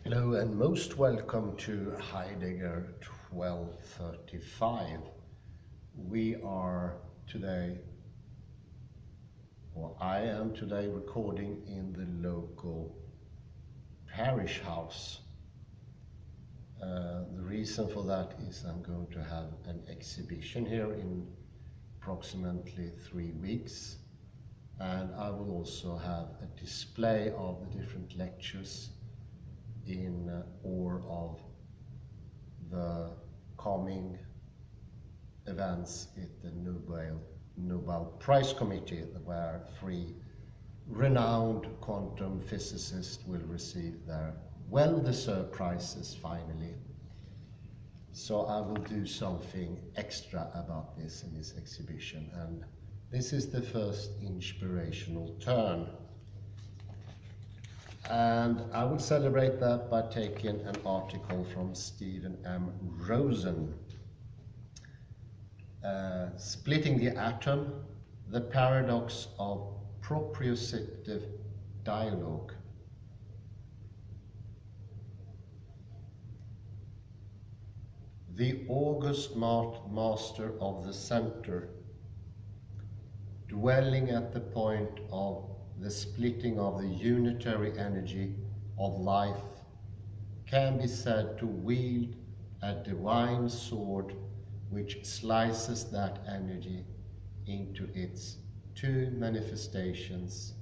Hello and most welcome to Heidegger 1235. We are today, or I am today recording in the local parish house. The reason for that is I'm going to have an exhibition here in approximately 3 weeks, and I will also have a display of the different lectures in all of the coming events at the Nobel Prize Committee, where 3 renowned quantum physicists will receive their well-deserved prizes finally. So I will do something extra about this in this exhibition, and this is the first inspirational turn. And I will celebrate that by taking an article from Stephen M Rosen, Splitting the Atom, the Paradox of Proprioceptive Dialogue. The august master of the center, dwelling at the point of the splitting of the unitary energy of life, can be said to wield a divine sword which slices that energy into its 2 manifestations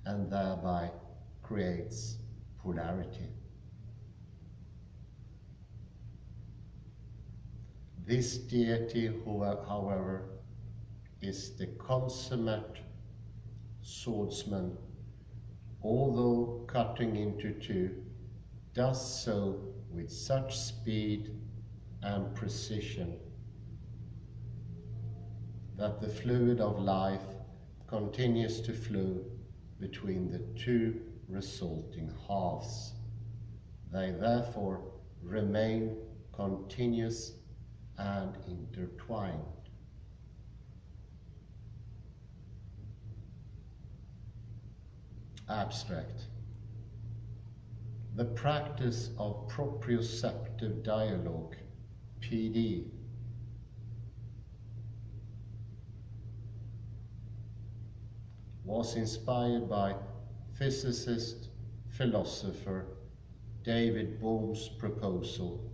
and thereby creates polarity. This deity, however, is the consummate swordsman, although cutting into 2, does so with such speed and precision that the fluid of life continues to flow between the 2 resulting halves. They therefore remain continuous and intertwined. Abstract. The practice of proprioceptive dialogue, PD, was inspired by physicist, philosopher David Bohm's proposal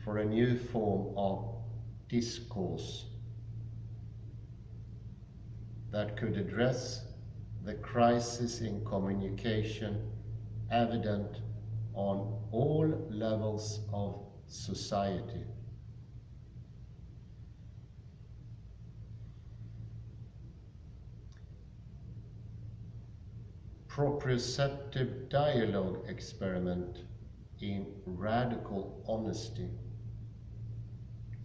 for a new form of discourse that could address the crisis in communication evident on all levels of society. Proprioceptive dialogue experiment in radical honesty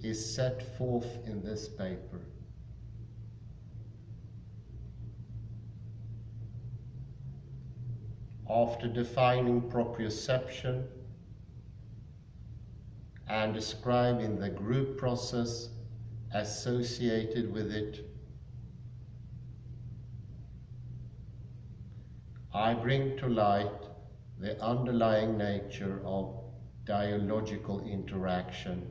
is set forth in this paper. After defining proprioception and describing the group process associated with it, I bring to light the underlying nature of dialogical interaction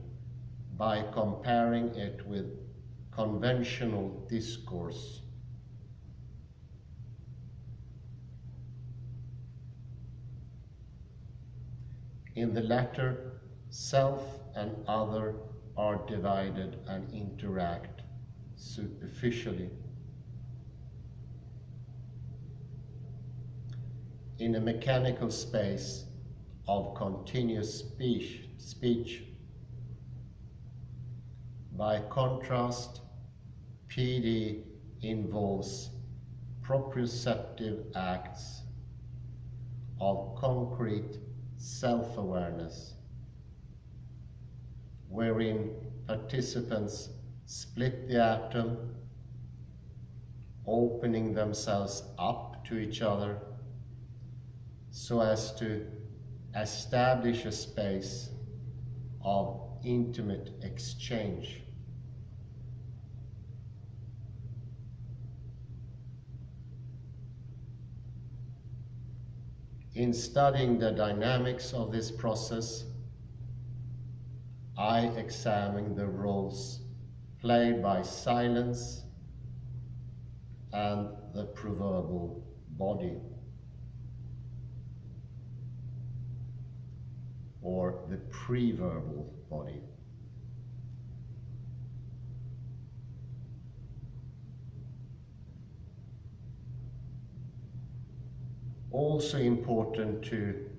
by comparing it with conventional discourse. In the latter, self and other are divided and interact superficially. In a mechanical space of continuous speech. By contrast, PD involves proprioceptive acts of concrete self-awareness, wherein participants split the atom, opening themselves up to each other so as to establish a space of intimate exchange. In studying the dynamics of this process, I examine the roles played by silence and the proverbal body, or the preverbal body. Also important to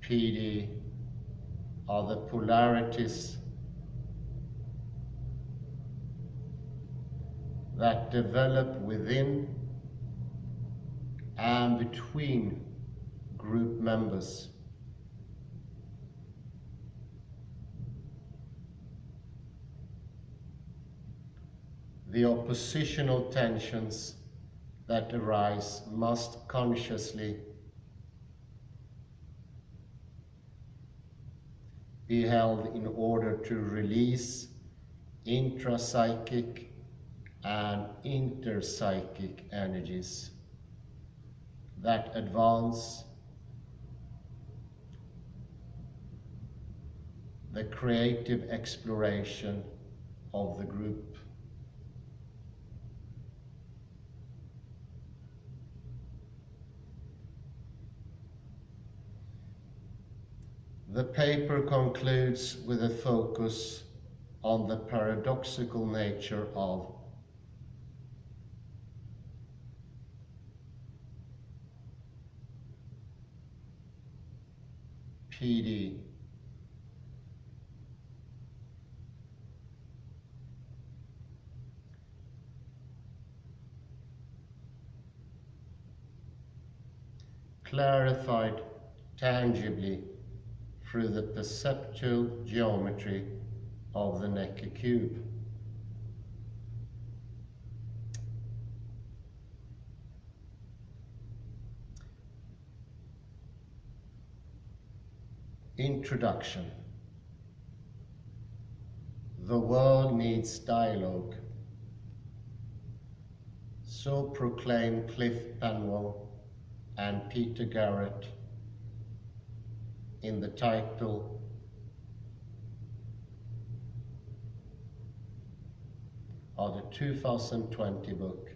PD are the polarities that develop within and between group members. The oppositional tensions that arise must consciously be held in order to release intrapsychic and interpsychic energies that advance the creative exploration of the group. The paper concludes with a focus on the paradoxical nature of PD. Clarified tangibly through the perceptual geometry of the Necker cube. Introduction. The world needs dialogue. So proclaim Cliff Panwell and Peter Garrett in the title of the 2020 book.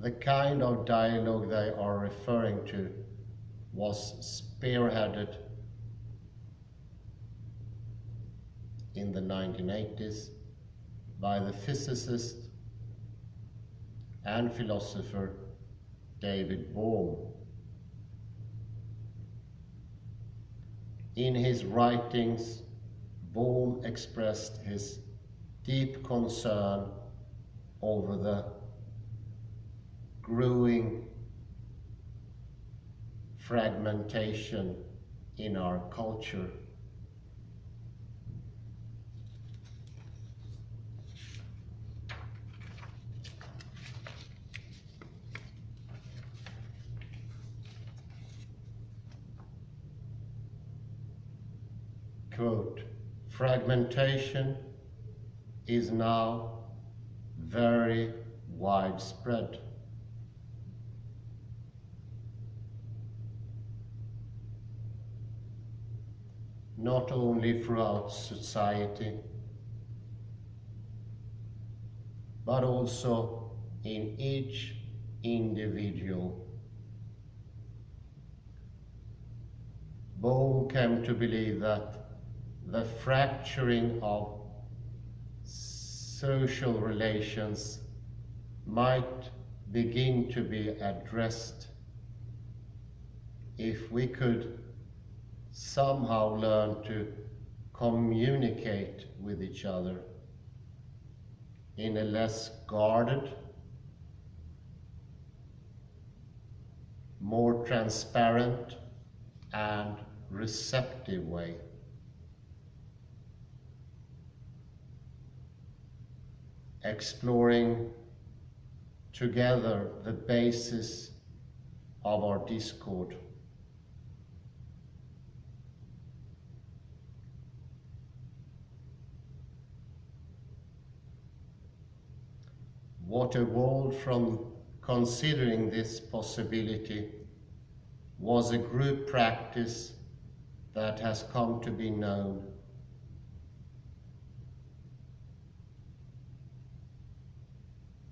The kind of dialogue they are referring to was spearheaded in the 1980s by the physicist and philosopher David Bohm. In his writings, Bohm expressed his deep concern over the growing fragmentation in our culture. Quote, fragmentation is now very widespread. Not only throughout society, but also in each individual. Bohm came to believe that the fracturing of social relations might begin to be addressed if we could somehow learn to communicate with each other in a less guarded, more transparent and receptive way. Exploring together the basis of our discord. What evolved from considering this possibility was a group practice that has come to be known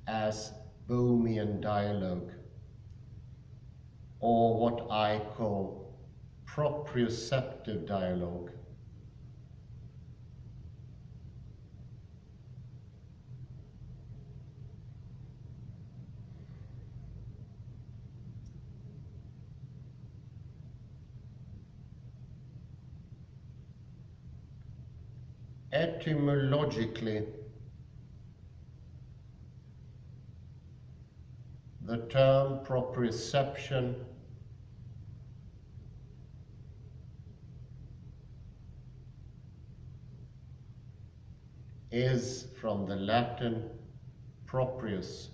as Bohemian dialogue, or what I call proprioceptive dialogue. Etymologically, the term proprioception is from the Latin proprius,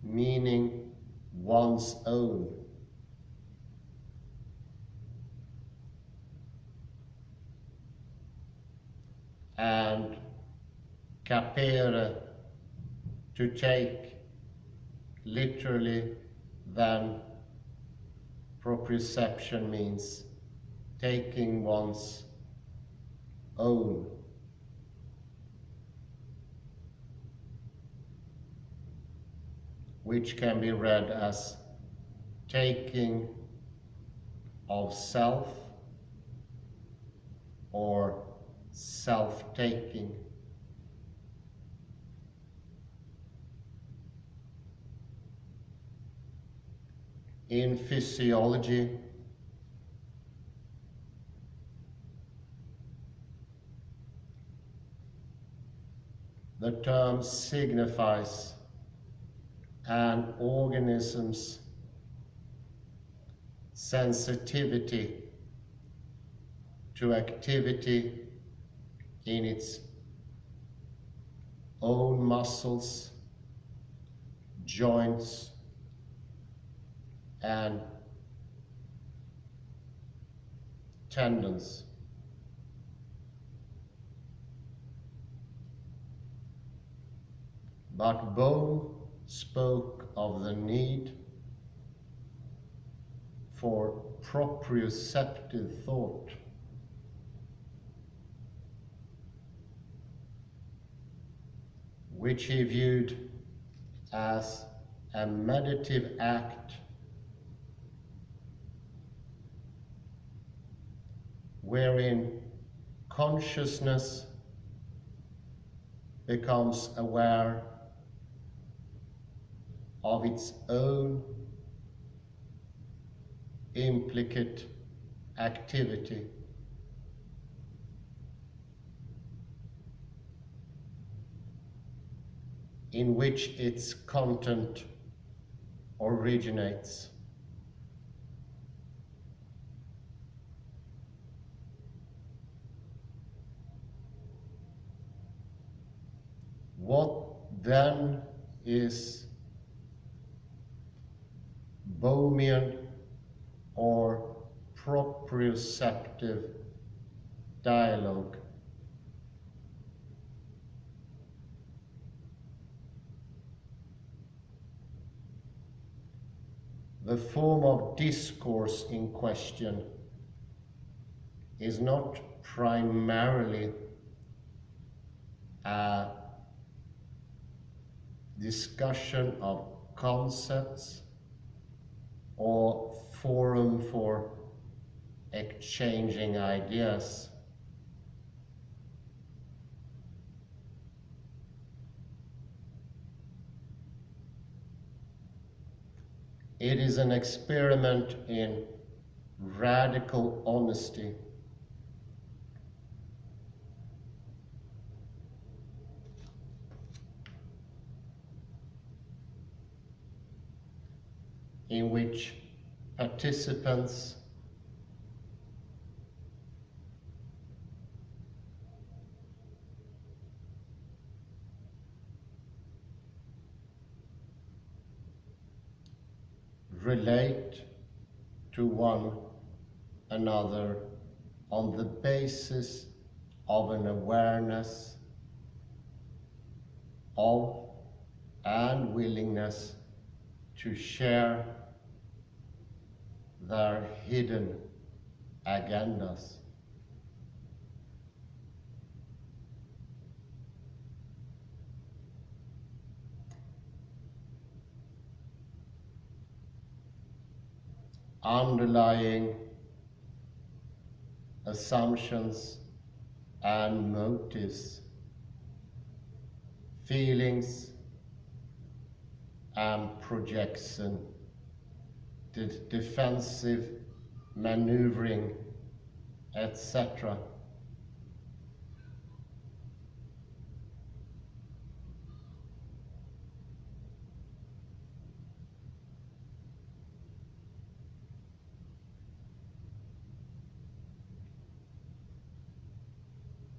meaning one's own. And capere, to take, literally, then proprioception means taking one's own. Which can be read as taking of self or self-taking. In physiology, the term signifies an organism's sensitivity to activity in its own muscles, joints, and tendons. But Bohm spoke of the need for proprioceptive thought, which he viewed as a meditative act wherein consciousness becomes aware of its own implicate activity. In which its content originates. What then is Bohemian or proprioceptive dialogue? The form of discourse in question is not primarily a discussion of concepts or forum for exchanging ideas. It is an experiment in radical honesty. In which participants relate to one another on the basis of an awareness of and willingness to share their hidden agendas. Underlying assumptions and motives, feelings and projection, defensive maneuvering, etc.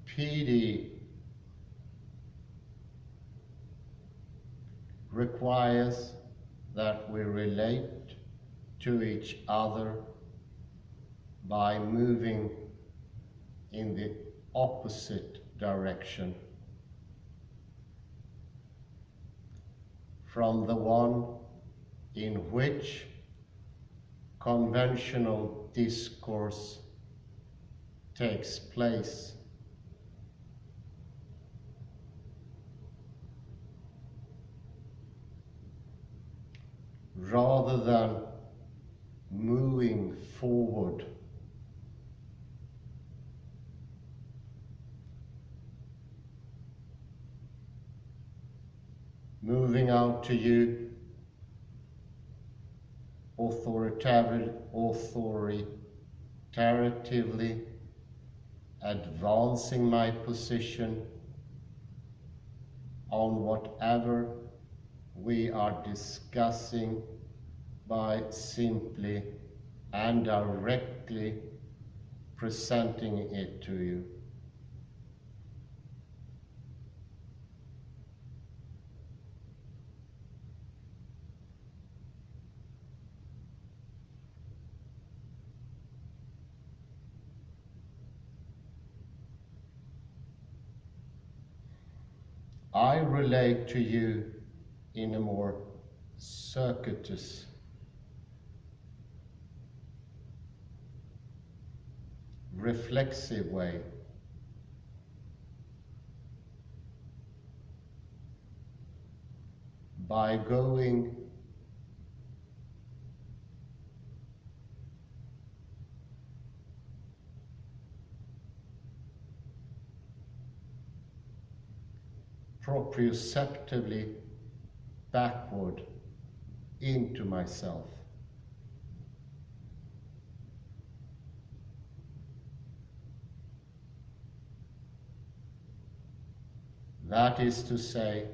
PD requires that we relate to each other by moving in the opposite direction from the one in which conventional discourse takes place. Rather than moving forward, moving out to you authoritatively, advancing my position on whatever we are discussing by simply and directly presenting it to you. I relate to you in a more circuitous, reflexive way. By going proprioceptively backward into myself. That is to say,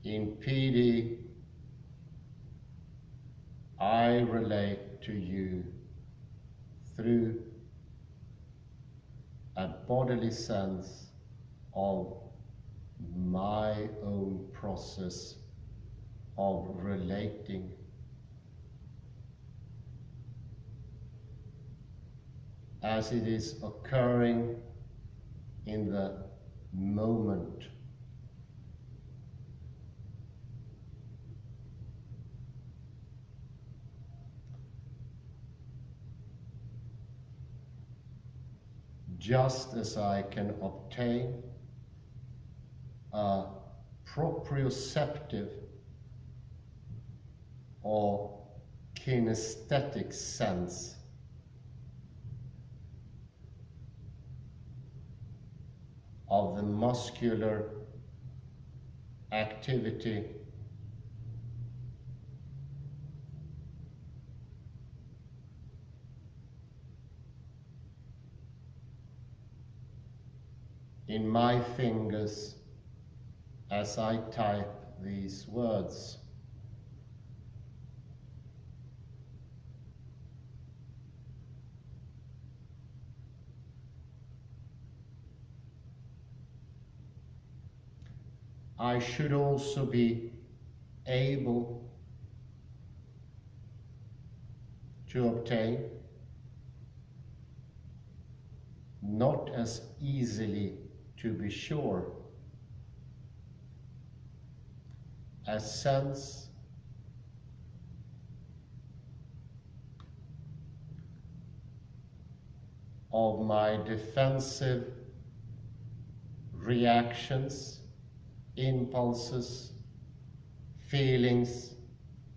in PD, I relate to you through a bodily sense of my own process of relating. As it is occurring in the moment. Just as I can obtain a proprioceptive or kinesthetic sense of the muscular activity in my fingers as I type these words. I should also be able to obtain not as easily to be sure. A sense of my defensive reactions, impulses, feelings,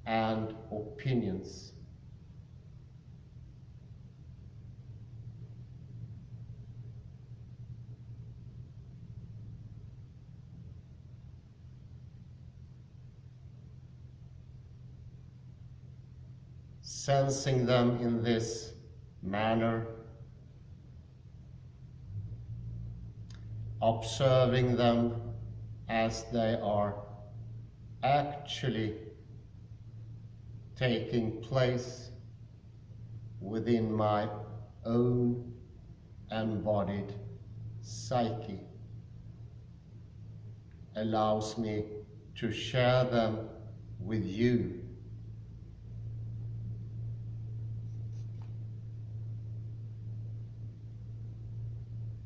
and opinions. Sensing them in this manner, observing them as they are actually taking place within my own embodied psyche, allows me to share them with you.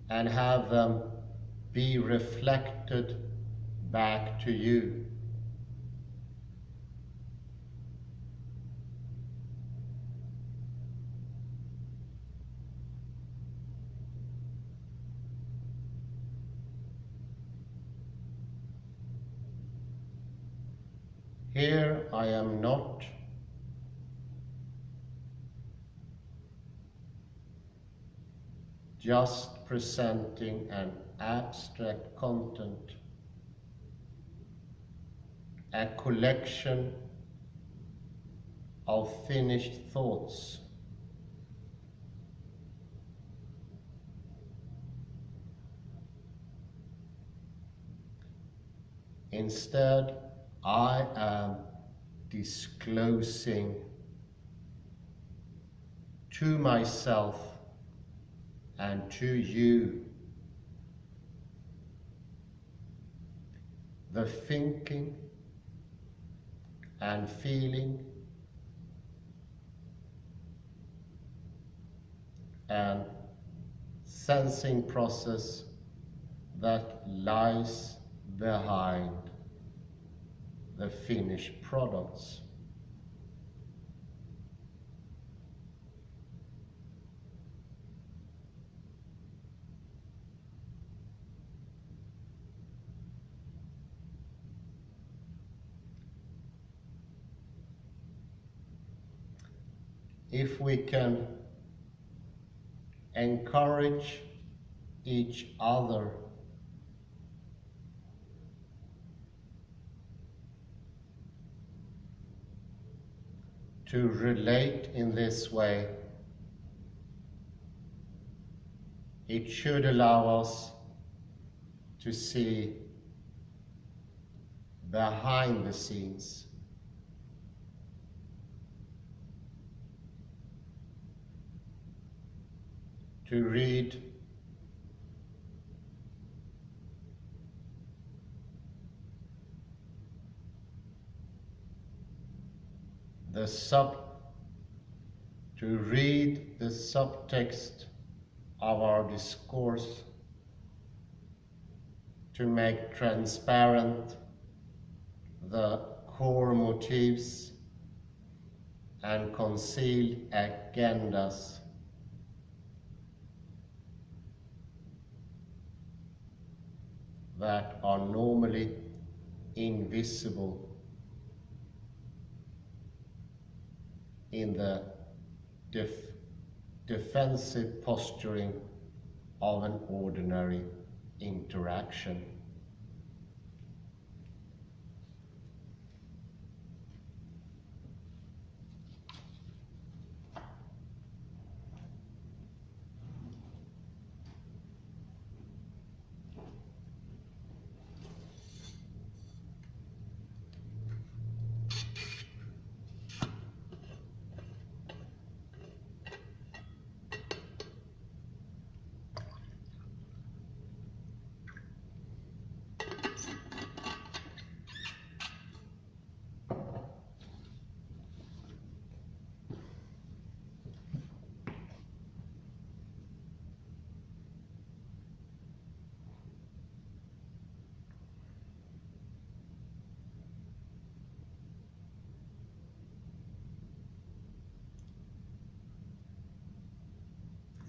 And have them be reflected back to you. Here I am not just presenting an abstract content, a collection of finished thoughts. Instead, I am disclosing to myself and to you the thinking and feeling and sensing process that lies behind the finished products. If we can encourage each other to relate in this way, it should allow us to see behind the scenes, to read the subtext of our discourse, to make transparent the core motives and concealed agendas that are normally invisible in the defensive posturing of an ordinary interaction.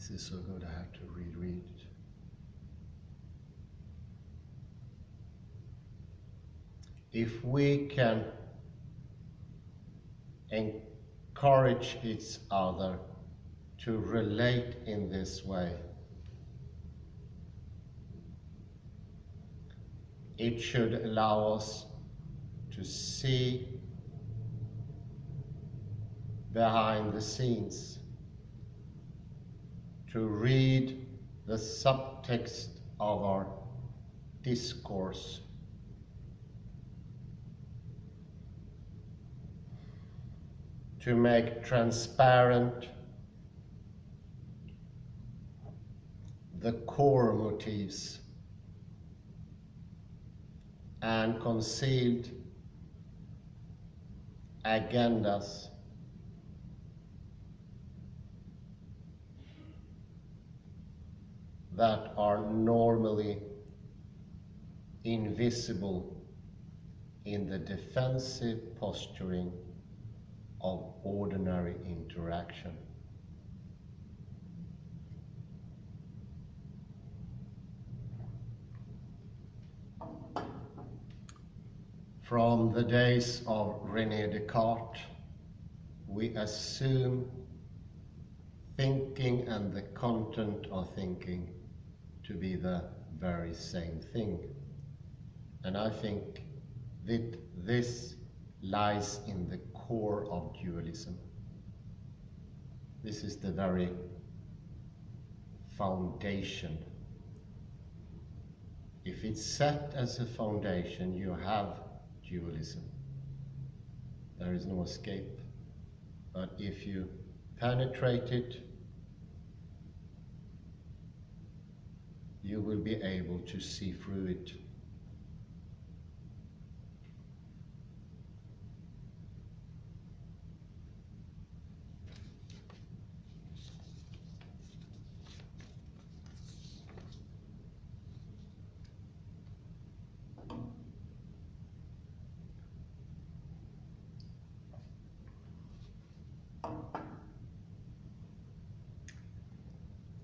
This is so good, I have to reread it. If we can encourage each other to relate in this way, it should allow us to see behind the scenes, to read the subtext of our discourse, to make transparent the core motifs and concealed agendas that are normally invisible in the defensive posturing of ordinary interaction. From the days of René Descartes, we assume thinking and the content of thinking to be the very same thing. And I think that this lies in the core of dualism. This is the very foundation. If it's set as a foundation, you have dualism. There is no escape. But if you penetrate it, you will be able to see through it.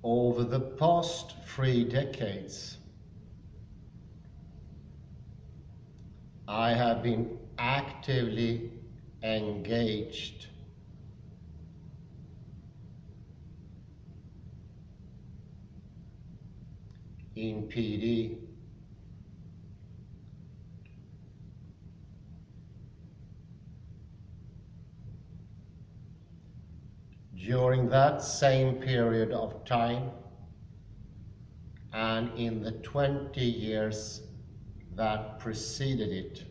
Over the past 3 decades, I have been actively engaged in PD. During that same period of time, and in the 20 years that preceded it,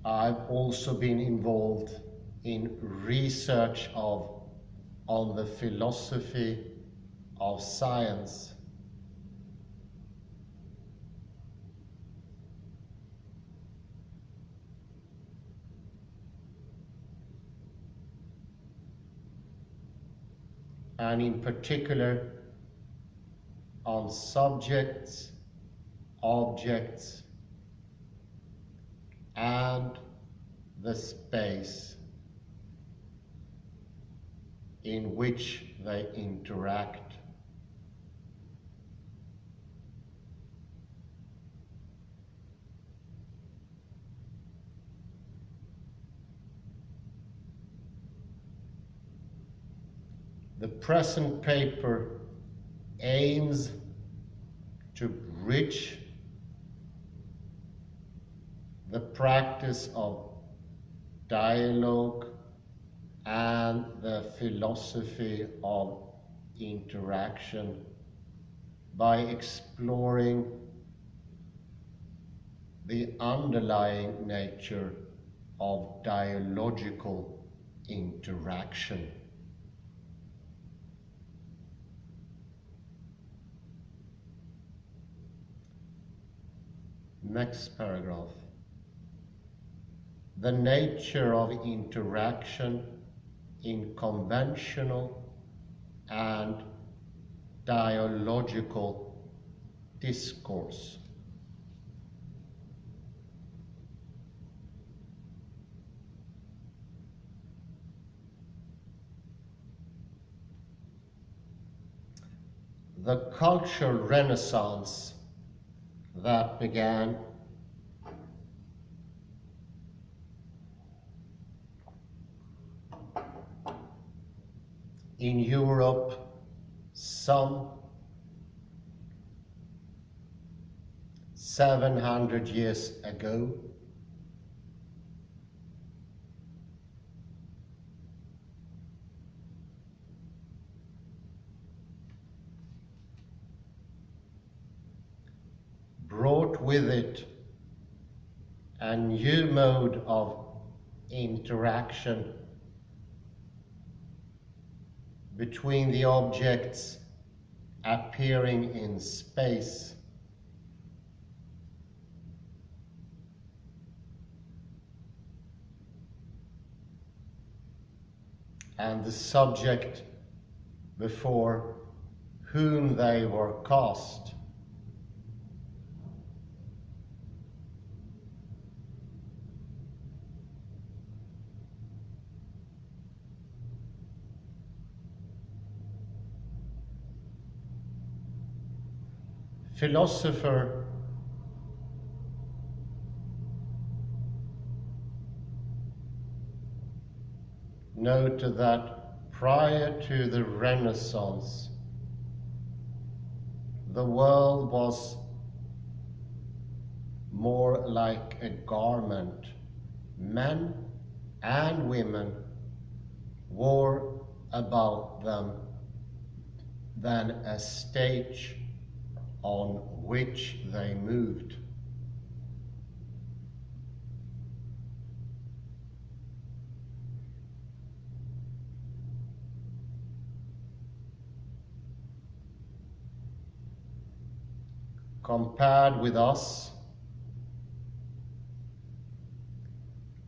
I've also been involved in research on the philosophy of science. And in particular on subjects, objects, and the space in which they interact. The present paper aims to bridge the practice of dialogue and the philosophy of interaction by exploring the underlying nature of dialogical interaction. Next paragraph. The nature of interaction in conventional and dialogical discourse. the cultural renaissance that began in Europe some 700 years ago brought with it a new mode of interaction between the objects appearing in space and the subject before whom they were cast. Philosopher noted that prior to the Renaissance, the world was more like a garment. Men and women wore about them than a stage on which they moved. Compared with us,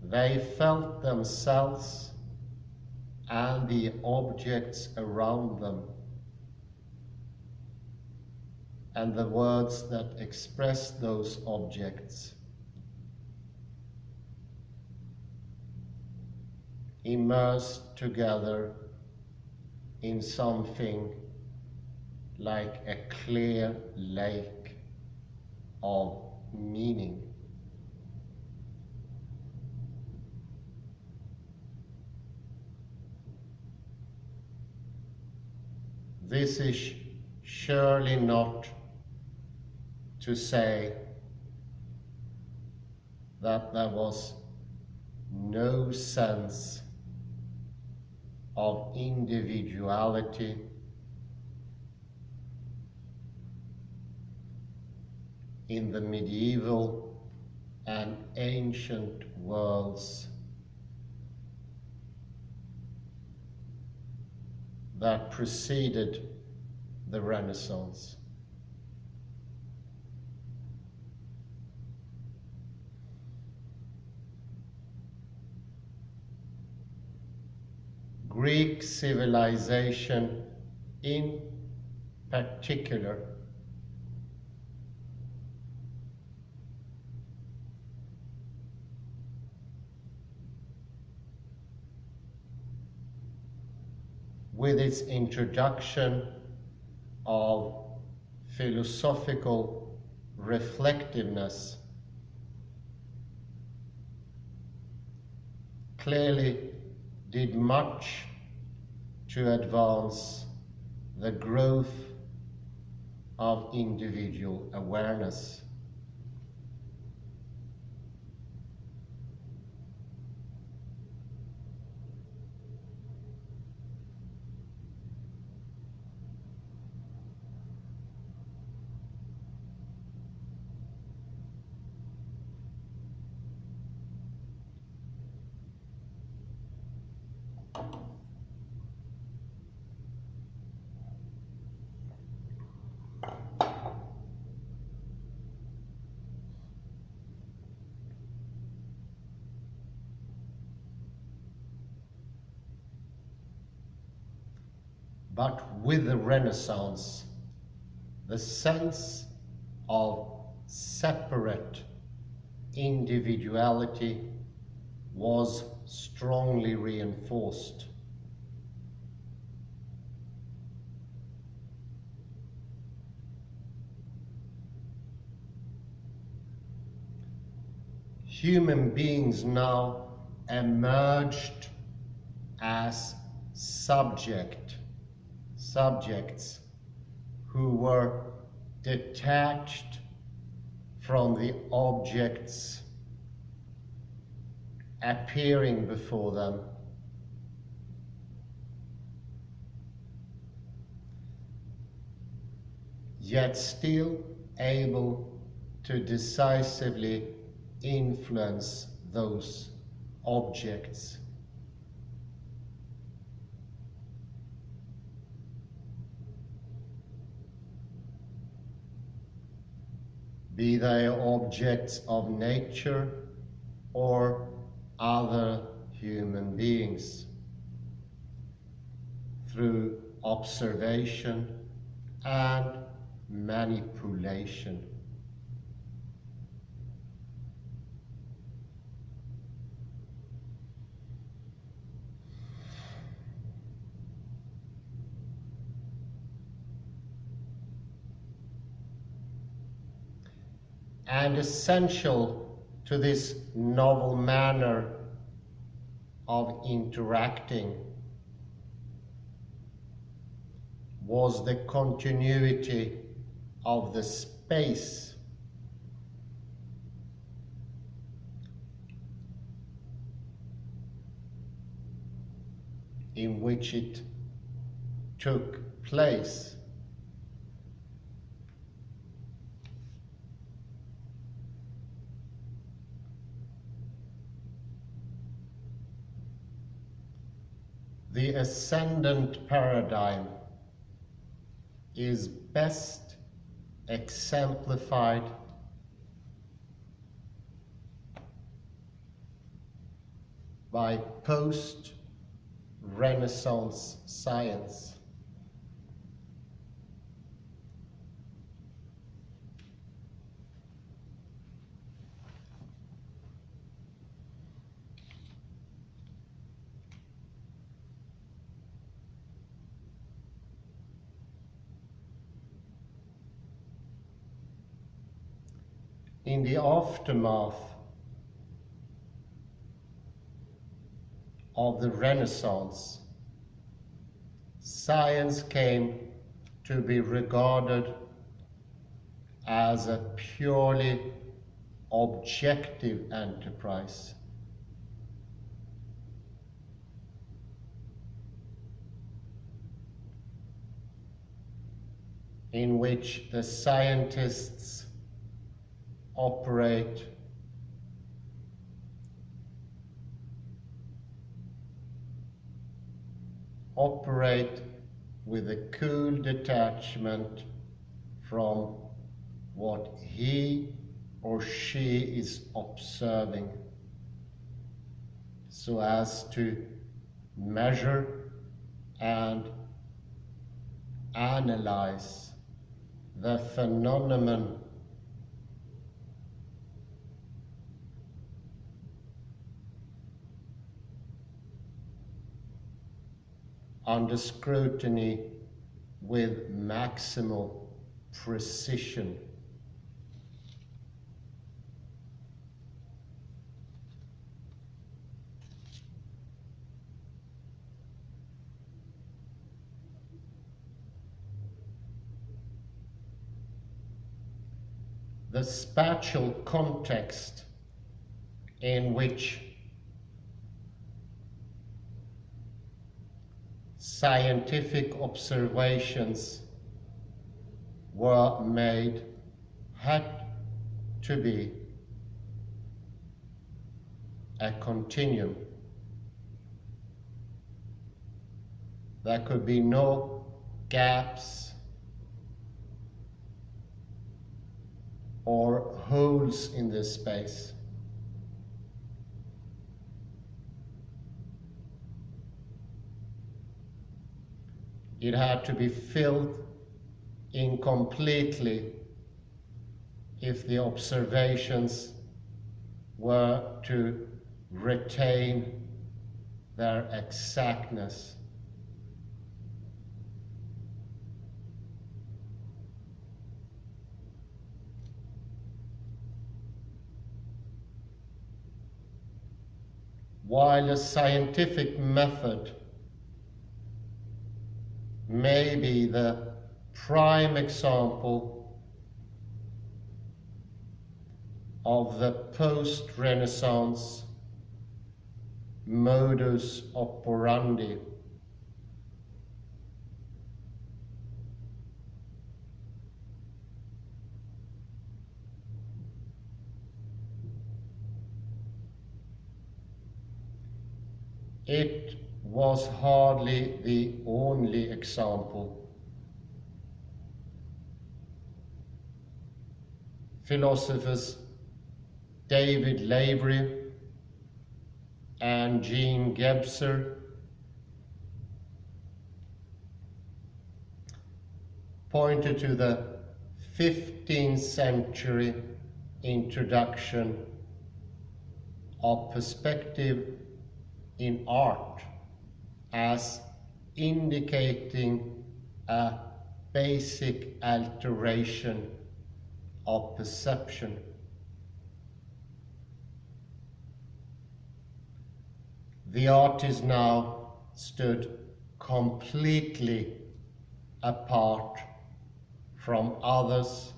they felt themselves and the objects around them, and the words that express those objects, immersed together in something like a clear lake of meaning. This is surely not to say that there was no sense of individuality in the medieval and ancient worlds that preceded the Renaissance. Greek civilization in particular with its introduction of philosophical reflectiveness clearly did much to advance the growth of individual awareness. But with the Renaissance, the sense of separate individuality was strongly reinforced. human beings now emerged as subjects who were detached from the objects appearing before them, yet still able to decisively influence those objects. Be they objects of nature or other human beings, through observation and manipulation. And essential to this novel manner of interacting was the continuity of the space in which it took place. The ascendant paradigm is best exemplified by post-Renaissance science. In the aftermath of the Renaissance, science came to be regarded as a purely objective enterprise. In which the scientists operate with a cool detachment from what he or she is observing, so as to measure and analyze the phenomenon under scrutiny with maximal precision. The spatial context in which scientific observations were made had to be a continuum. There could be no gaps or holes in this space. It had to be filled in completely if the observations were to retain their exactness. while a scientific method may be the prime example of the post-Renaissance modus operandi, it was hardly the only example. Philosophers David Lavery and Jean Gebser pointed to the 15th century introduction of perspective in art as indicating a basic alteration of perception. The artist now stood completely apart from others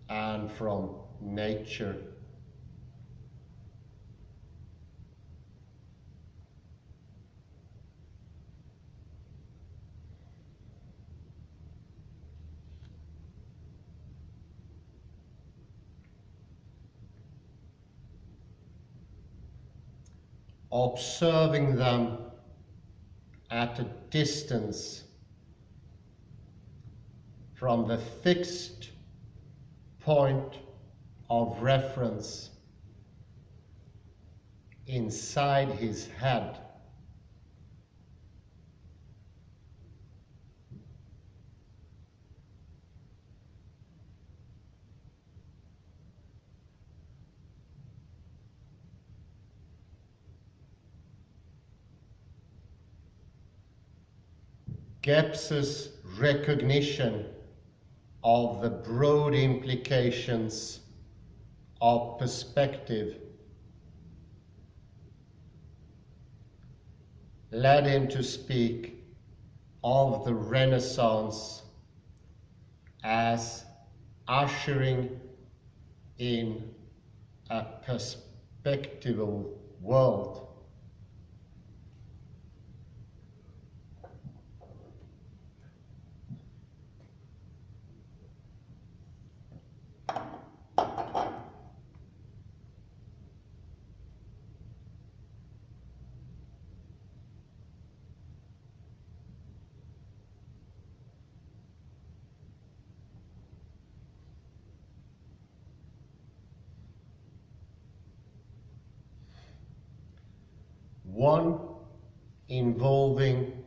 and from nature. Observing them at a distance from the fixed point of reference inside his head, Gebser's recognition of the broad implications of perspective led him to speak of the Renaissance as ushering in a perspectival world. One involving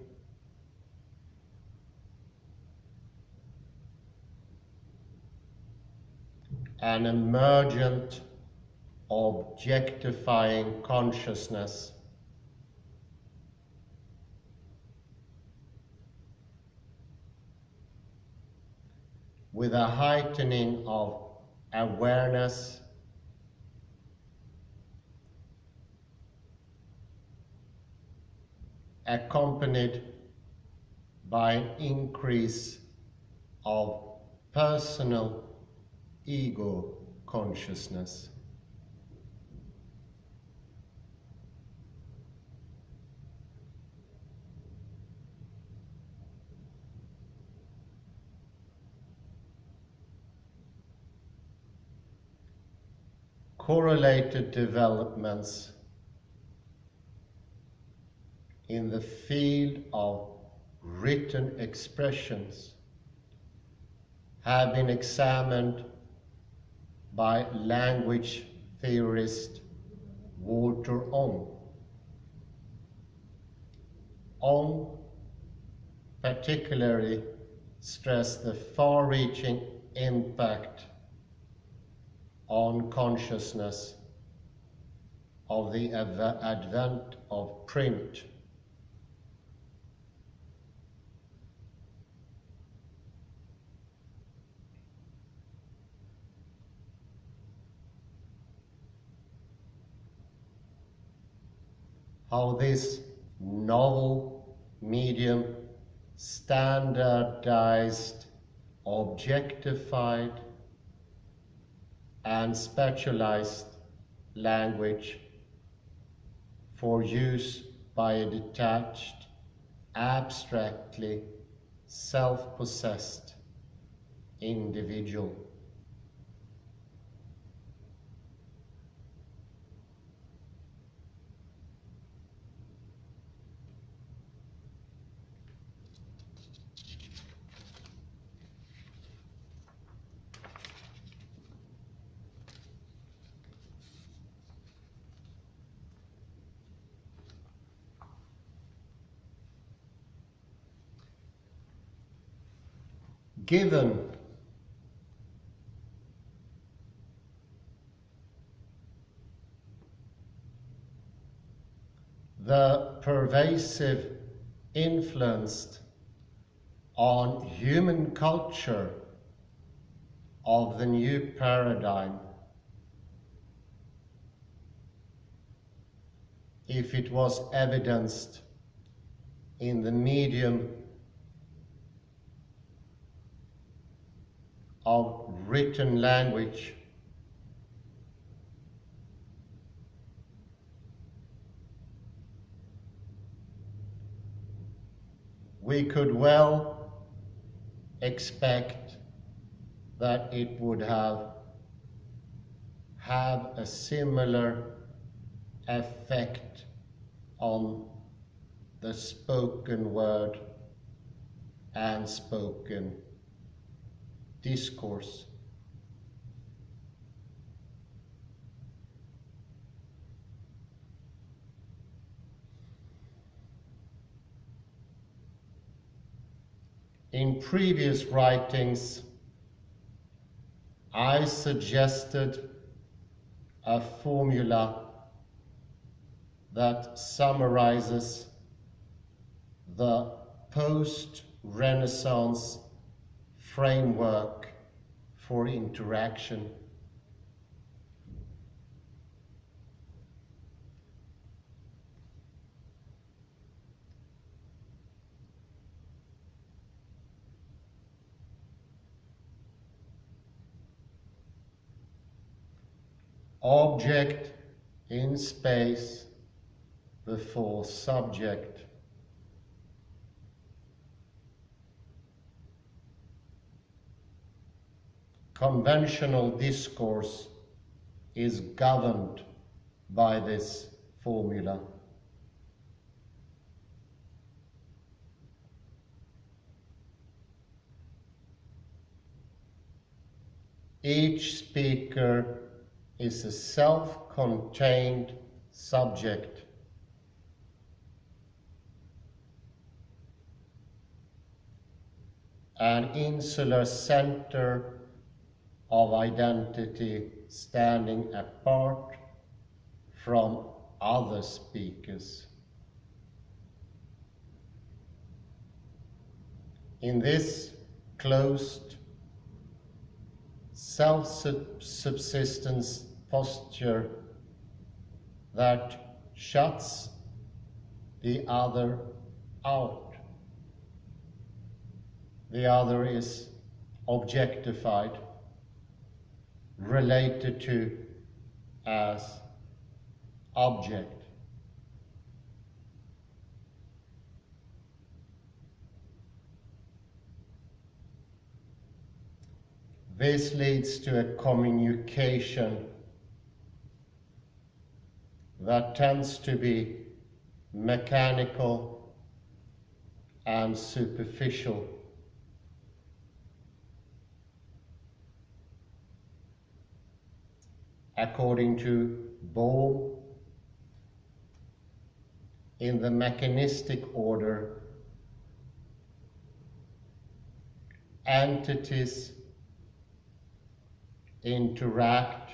an emergent objectifying consciousness, with a heightening of awareness accompanied by an increase of personal ego consciousness. Correlated developments in the field of written expressions have been examined by language theorist Walter Ong. Ong particularly stressed the far-reaching impact on consciousness of the advent of print. how this novel medium, standardized, objectified, and specialized language for use by a detached, abstractly self-possessed individual. Given the pervasive influence on human culture of the new paradigm, if it was evidenced in the medium of written language, we could well expect that it would have a similar effect on the spoken word and spoken discourse. In previous writings, I suggested a formula that summarizes the post-Renaissance framework for interaction. Object in space before subject. Conventional discourse is governed by this formula. Each speaker is a self-contained subject. An insular center of identity standing apart from other speakers. In this closed, self-subsistence posture that shuts the other out. The other is objectified, related to as object. This leads to a communication that tends to be mechanical and superficial. According to Bohm, in the mechanistic order, entities interact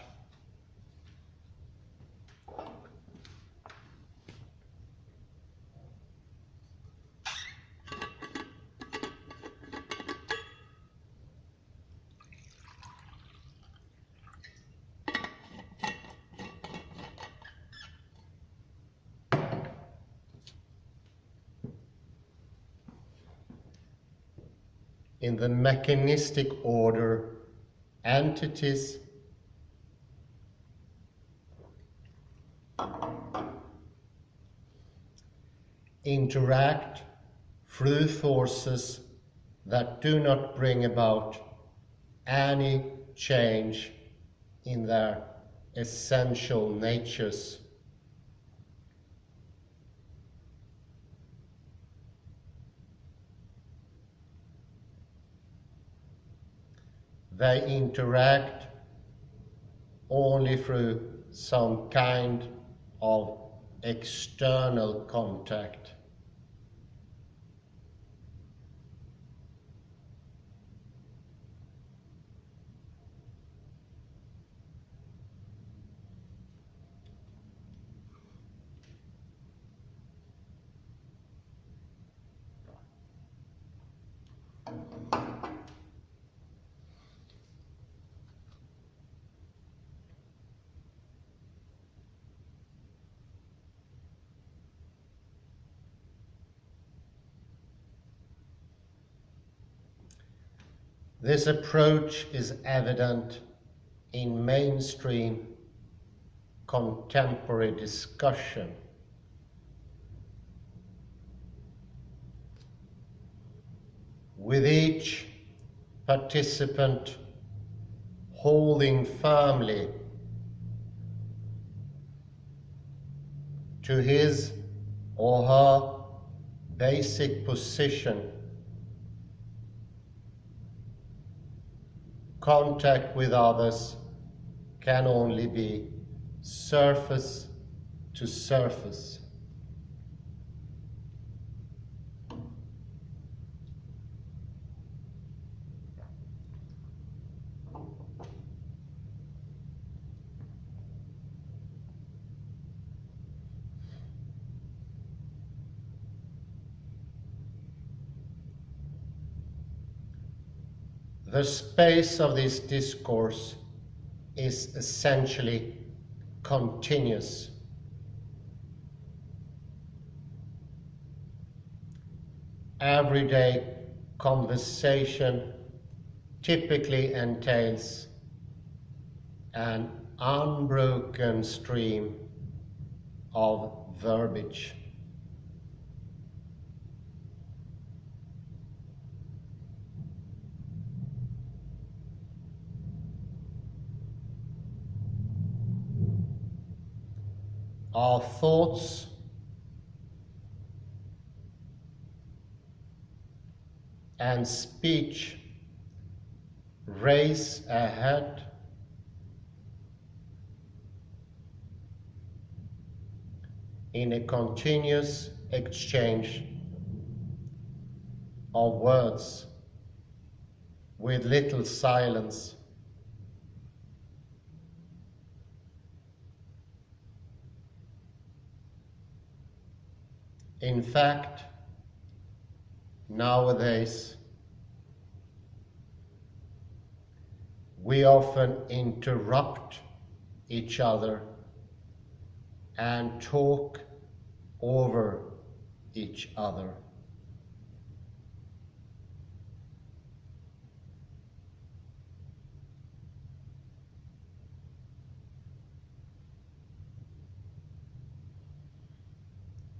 in the mechanistic order entities interact through forces that do not bring about any change in their essential natures. They interact only through some kind of external contact. This approach is evident in mainstream contemporary discussion. With each participant holding firmly to his or her basic position, contact with others can only be surface to surface. The space of this discourse is essentially continuous. Everyday conversation typically entails an unbroken stream of verbiage. Our thoughts and speech race ahead in a continuous exchange of words with little silence. In fact, nowadays, we often interrupt each other and talk over each other.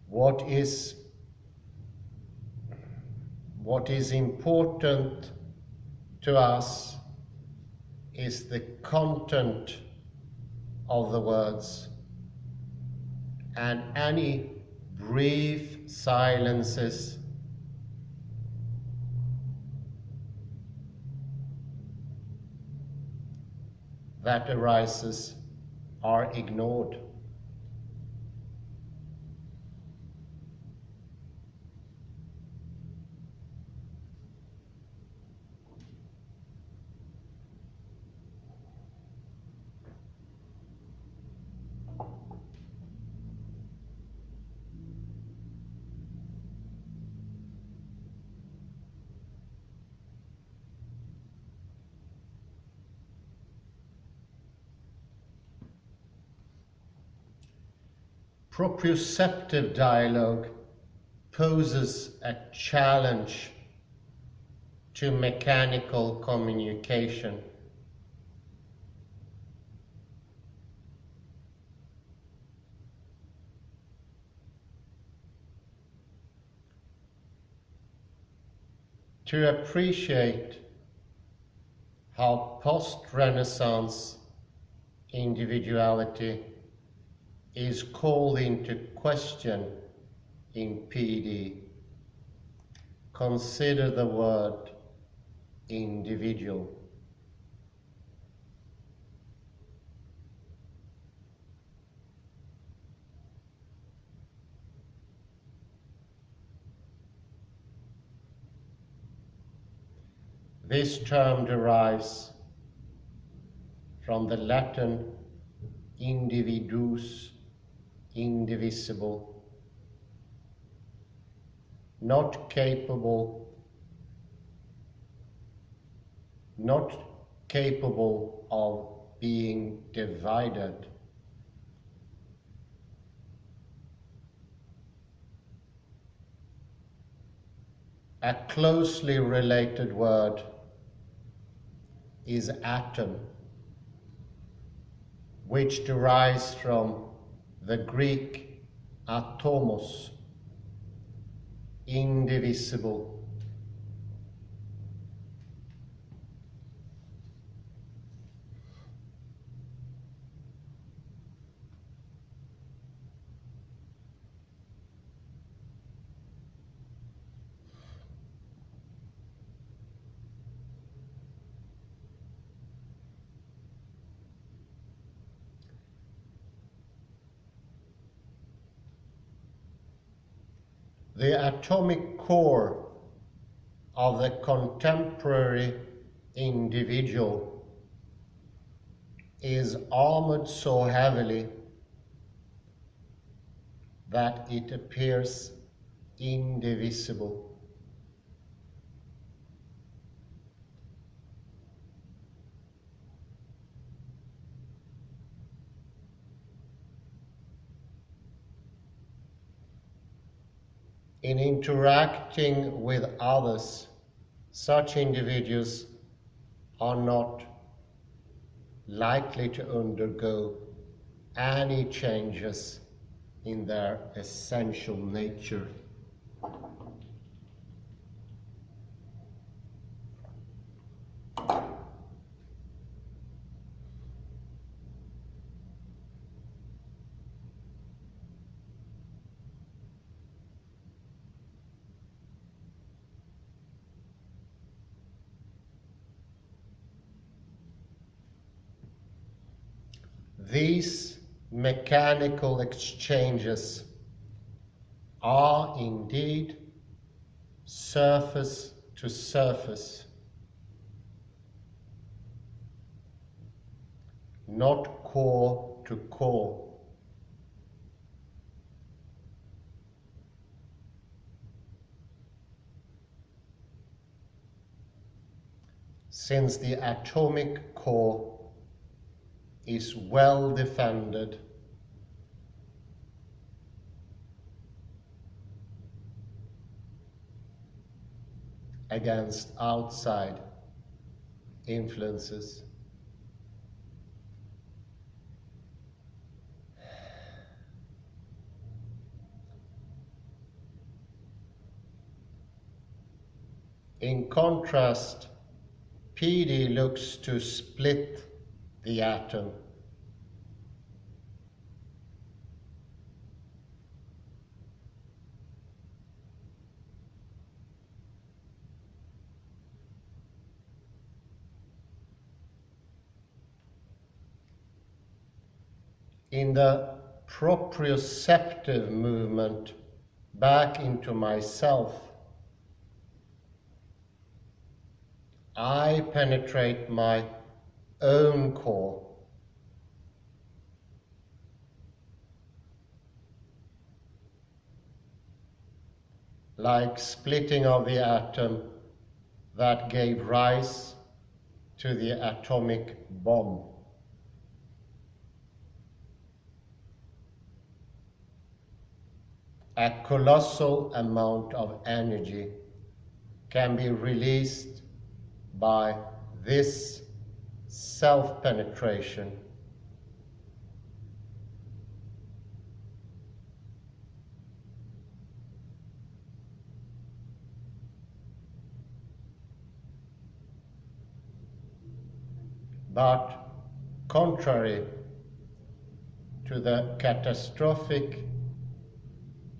What is important to us is the content of the words, and any brief silences that arises are ignored. Proprioceptive dialogue poses a challenge to mechanical communication. To appreciate how post-Renaissance individuality is called into question in PD, consider the word individual. This term derives from the Latin individus, indivisible, not capable of being divided. A closely related word is atom, which derives from the Greek atomos, indivisible. The atomic core of the contemporary individual is armored so heavily that it appears indivisible. In interacting with others, such individuals are not likely to undergo any changes in their essential nature. These mechanical exchanges are indeed surface to surface, not core to core. Since the atomic core is well defended against outside influences. In contrast, PD looks to split the atom. In the proprioceptive movement back into myself, I penetrate my own core. Like splitting of the atom that gave rise to the atomic bomb. A colossal amount of energy can be released by this self-penetration, but contrary to the catastrophic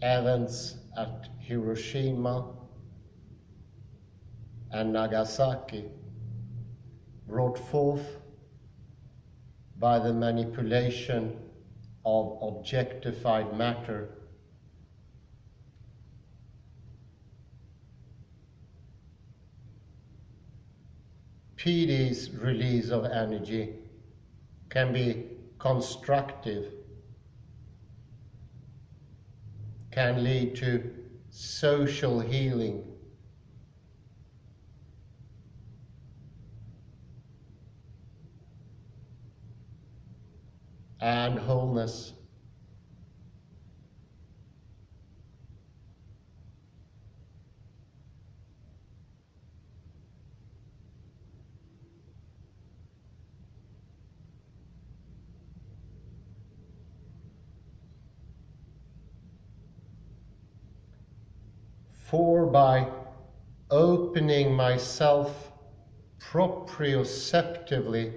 events at Hiroshima and Nagasaki, brought forth by the manipulation of objectified matter, PD's release of energy can be constructive, can lead to social healing, and wholeness. For by opening myself proprioceptively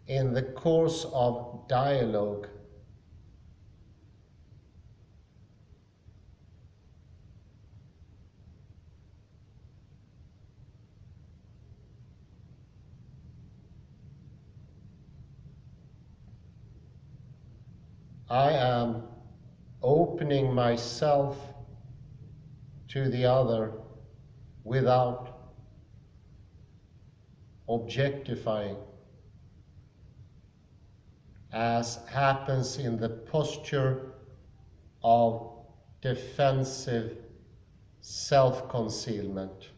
in the course of dialogue, I am opening myself to the other without objectifying, as happens in the posture of defensive self-concealment.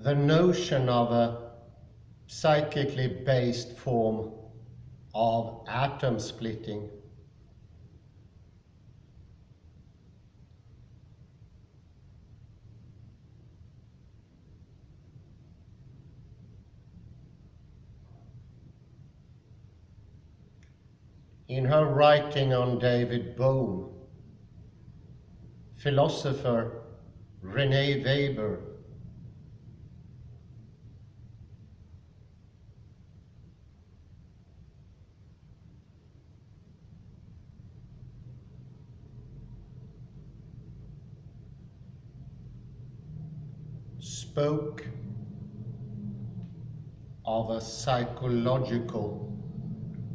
The notion of a psychically based form of atom splitting in her writing on David Bohm, philosopher René Weber spoke of a psychological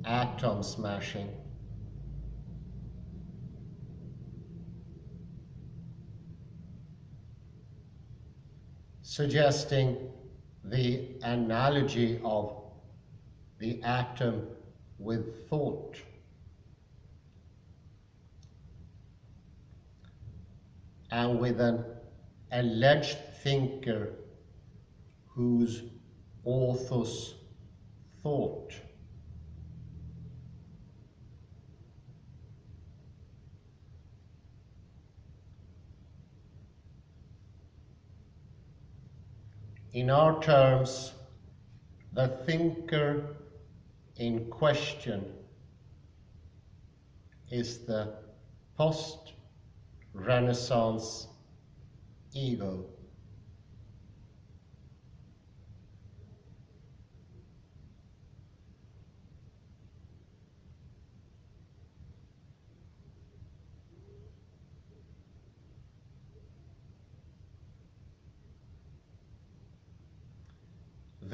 atom smashing. Suggesting the analogy of the atom with thought. And with an alleged thinker whose author's thought. In our terms, the thinker in question is the post-Renaissance ego.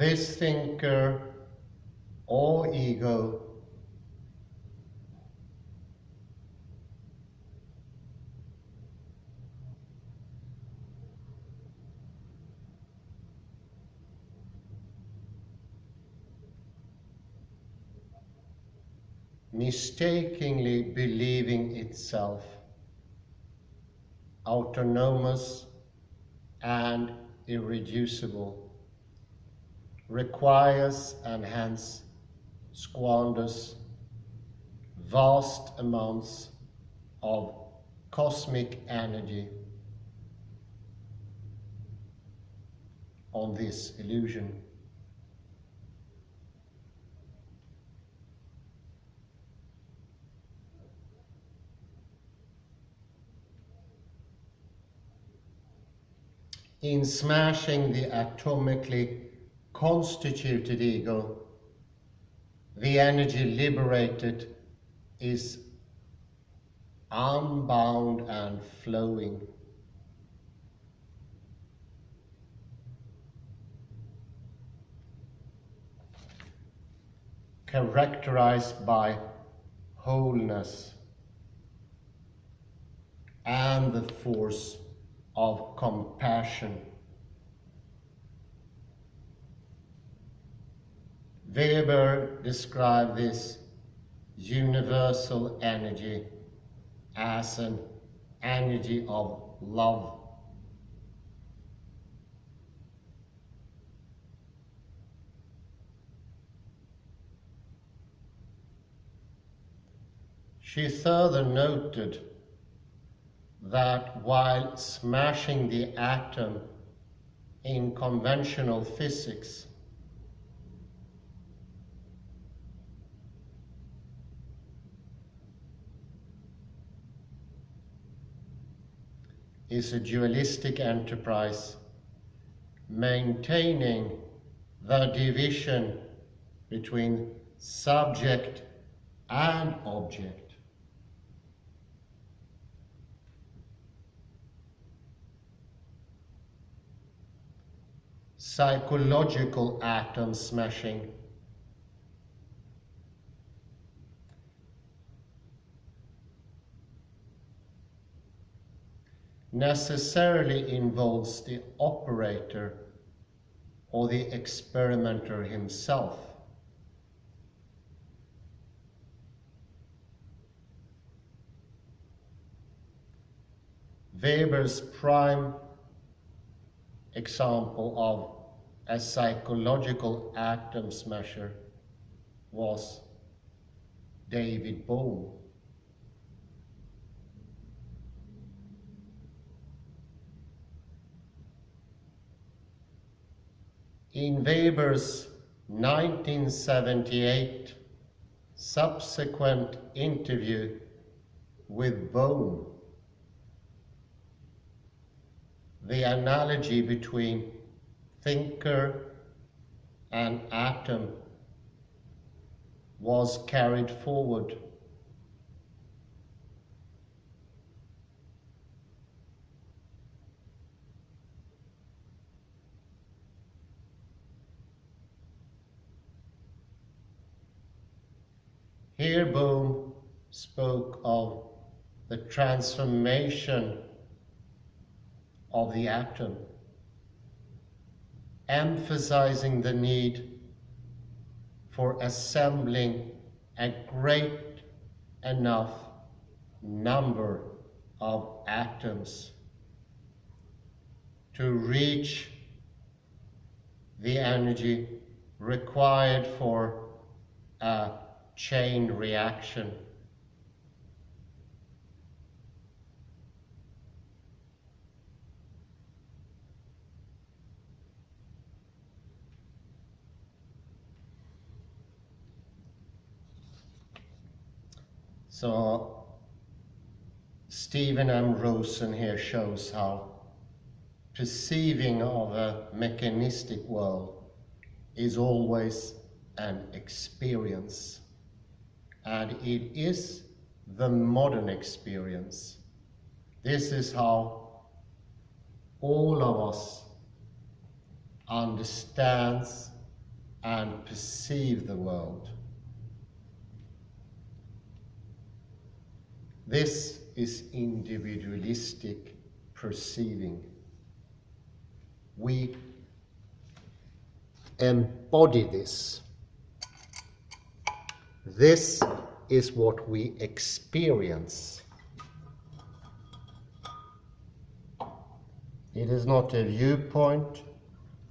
this thinker or ego mistakenly believing itself autonomous and irreducible, requires and hence squanders vast amounts of cosmic energy on this illusion. In smashing the atomically constituted ego, the energy liberated is unbound and flowing. Characterized by wholeness and the force of compassion. Weber described this universal energy as an energy of love. She further noted that while smashing the atom in conventional physics, is a dualistic enterprise, maintaining the division between subject and object. Psychological atom smashing necessarily involves the operator or the experimenter himself. Weber's prime example of a psychological atom smasher was David Bohm. In Weber's 1978 subsequent interview with Bohm, the analogy between thinker and atom was carried forward. Here Bohm spoke of the transformation of the atom, emphasizing the need for assembling a great enough number of atoms to reach the energy required for a chain reaction. So Stephen M Rosen here shows how perceiving of a mechanistic world is always an experience, and it is the modern experience. This is how all of us understands and perceive the world. This is individualistic perceiving. We embody this. This is what we experience. It is not a viewpoint,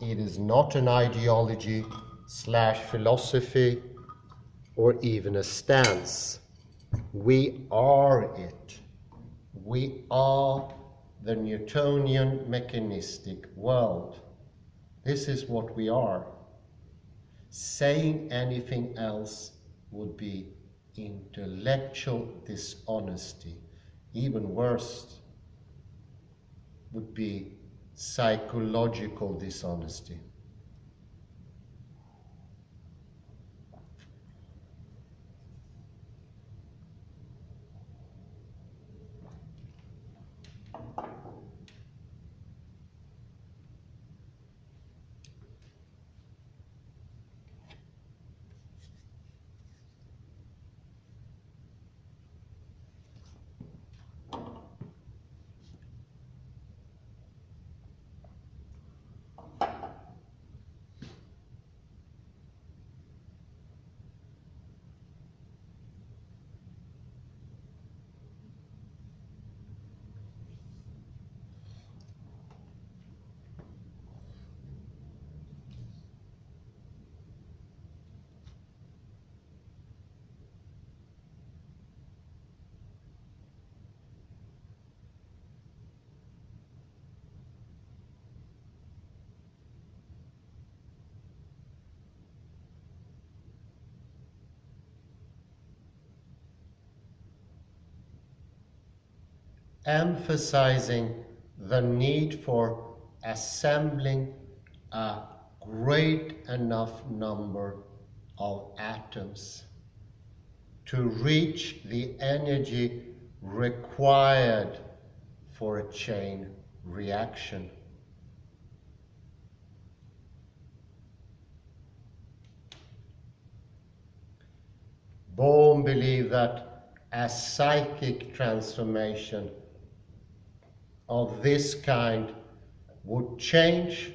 it is not an ideology / philosophy, or even a stance. We are it. We are the Newtonian mechanistic world. This is what we are. Saying anything else would be intellectual dishonesty. Even worse would be psychological dishonesty. Emphasizing the need for assembling a great enough number of atoms to reach the energy required for a chain reaction. Bohm believed that a psychic transformation of this kind would change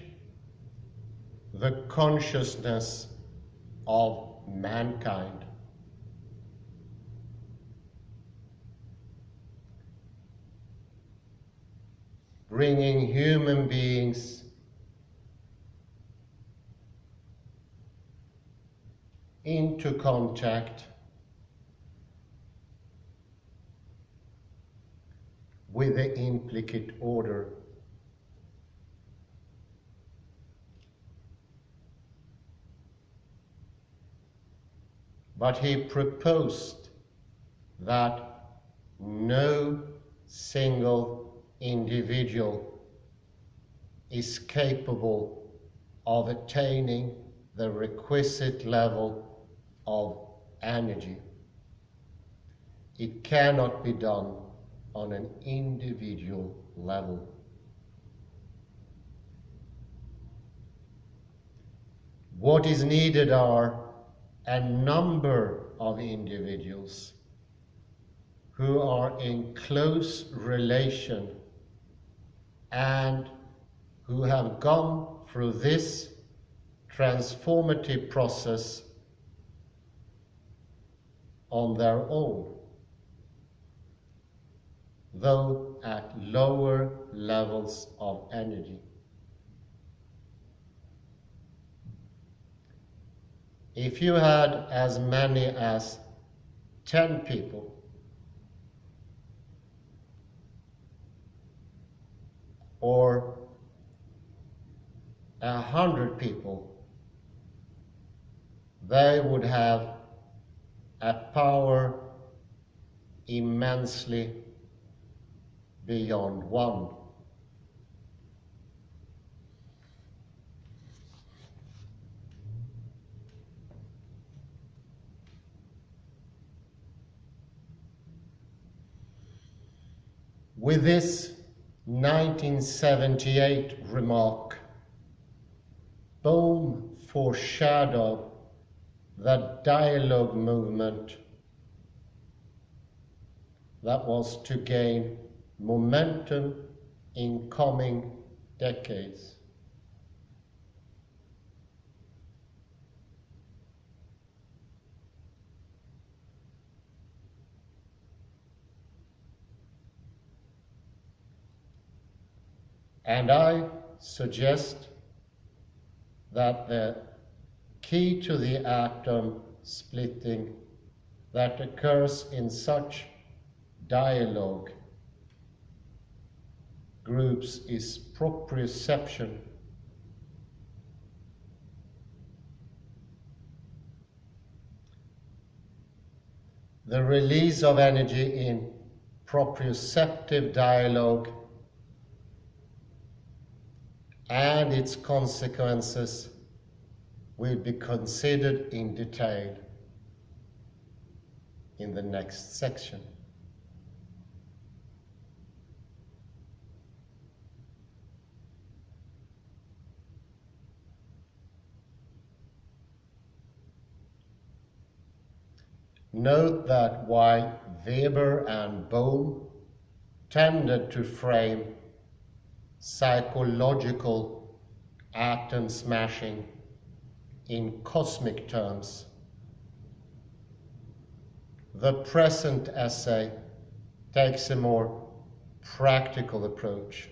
the consciousness of mankind. Bringing human beings into contact with the implicate order. But he proposed that no single individual is capable of attaining the requisite level of energy. It cannot be done on an individual level. What is needed are a number of individuals who are in close relation and who have gone through this transformative process on their own, though at lower levels of energy. If you had as many as 10 people or 100 people, they would have a power immensely beyond one. With this 1978 remark, Bohm foreshadow that dialogue movement that was to gain momentum in coming decades. And I suggest that the key to the atom splitting that occurs in such dialogue groups is proprioception. The release of energy in proprioceptive dialogue and its consequences will be considered in detail in the next section. Note that while Weber and Bohm tended to frame psychological atom smashing in cosmic terms, the present essay takes a more practical approach.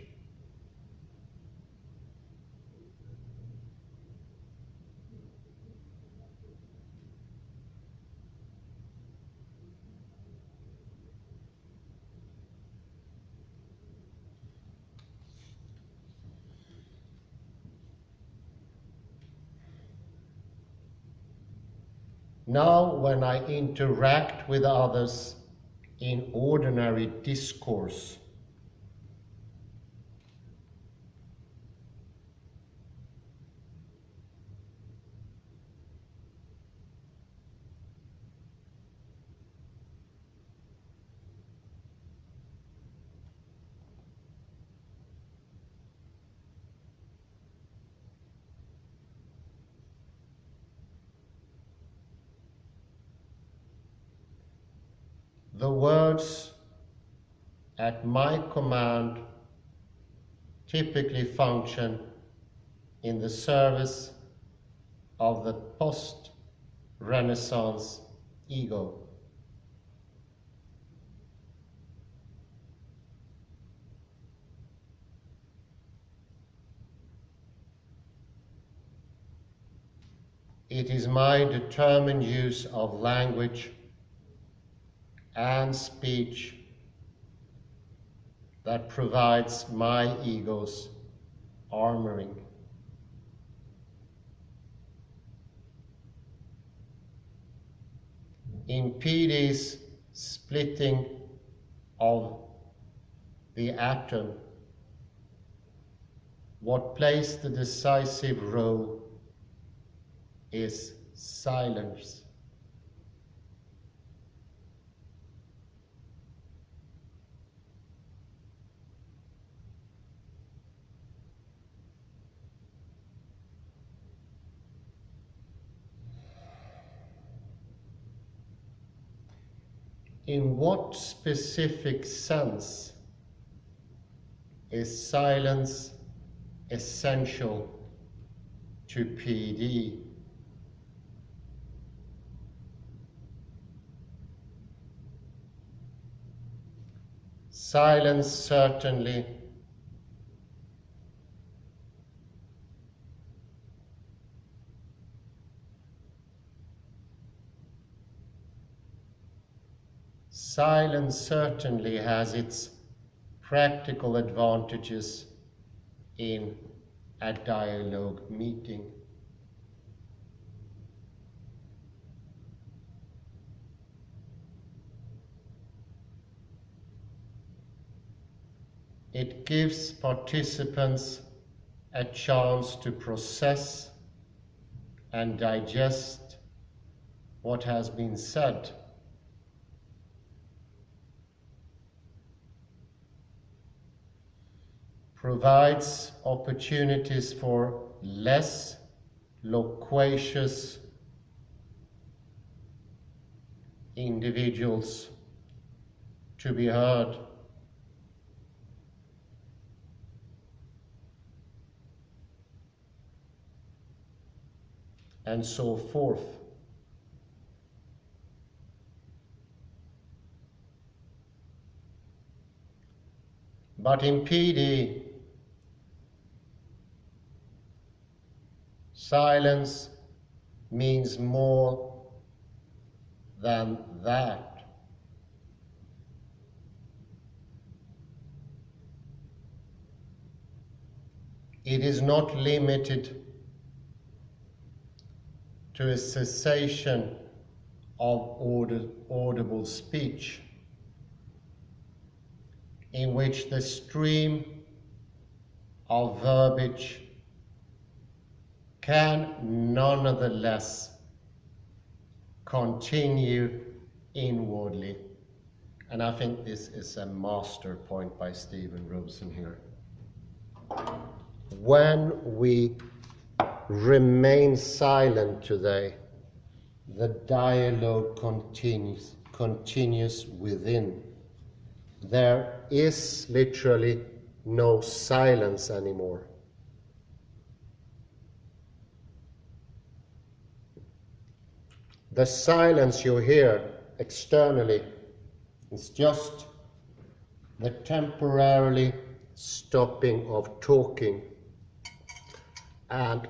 Now, when I interact with others in ordinary discourse, the words at my command typically function in the service of the post-Renaissance ego. It is my determined use of language and speech that provides my ego's armoring. In PD's splitting of the atom, what plays the decisive role is silence. In what specific sense is silence essential to PD? Silence certainly has its practical advantages in a dialogue meeting. It gives participants a chance to process and digest what has been said. Provides opportunities for less loquacious individuals to be heard. And so forth. But in PD, silence means more than that. It is not limited to a cessation of audible speech, in which the stream of verbiage can nonetheless continue inwardly. And I think this is a master point by M Rosen here. When we remain silent today, the dialogue continues within. There is literally no silence anymore. The silence you hear externally is just the temporarily stopping of talking, and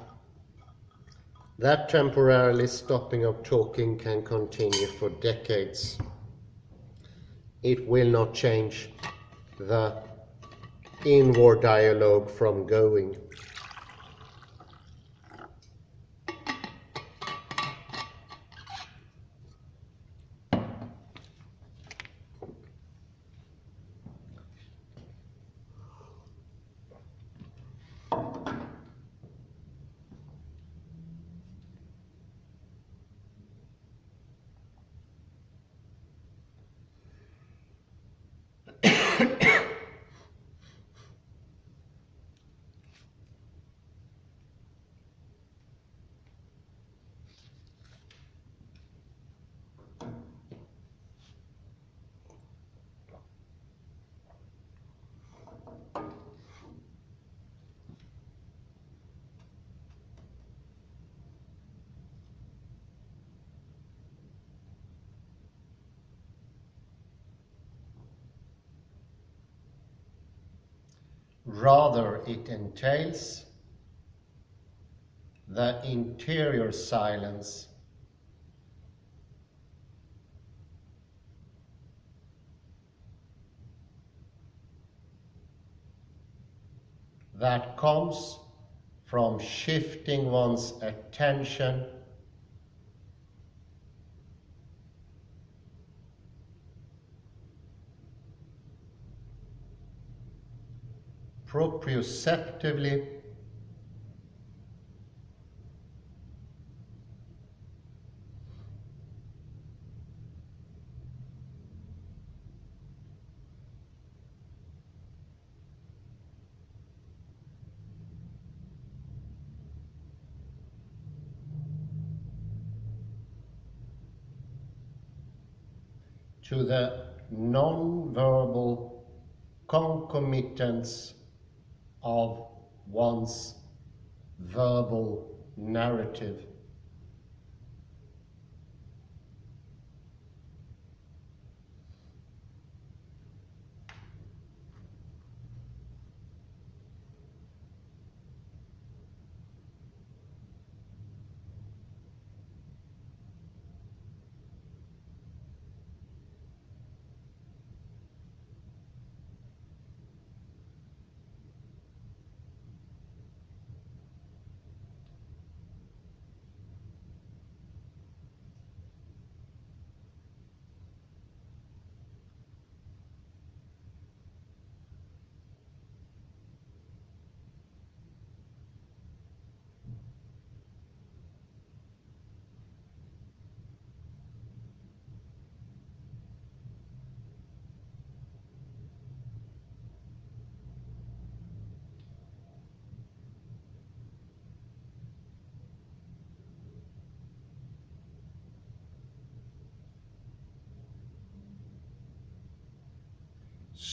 that temporarily stopping of talking can continue for decades. It will not change the inward dialogue from going. Rather, it entails the interior silence that comes from shifting one's attention proprioceptively to the non-verbal concomitants of one's verbal narrative.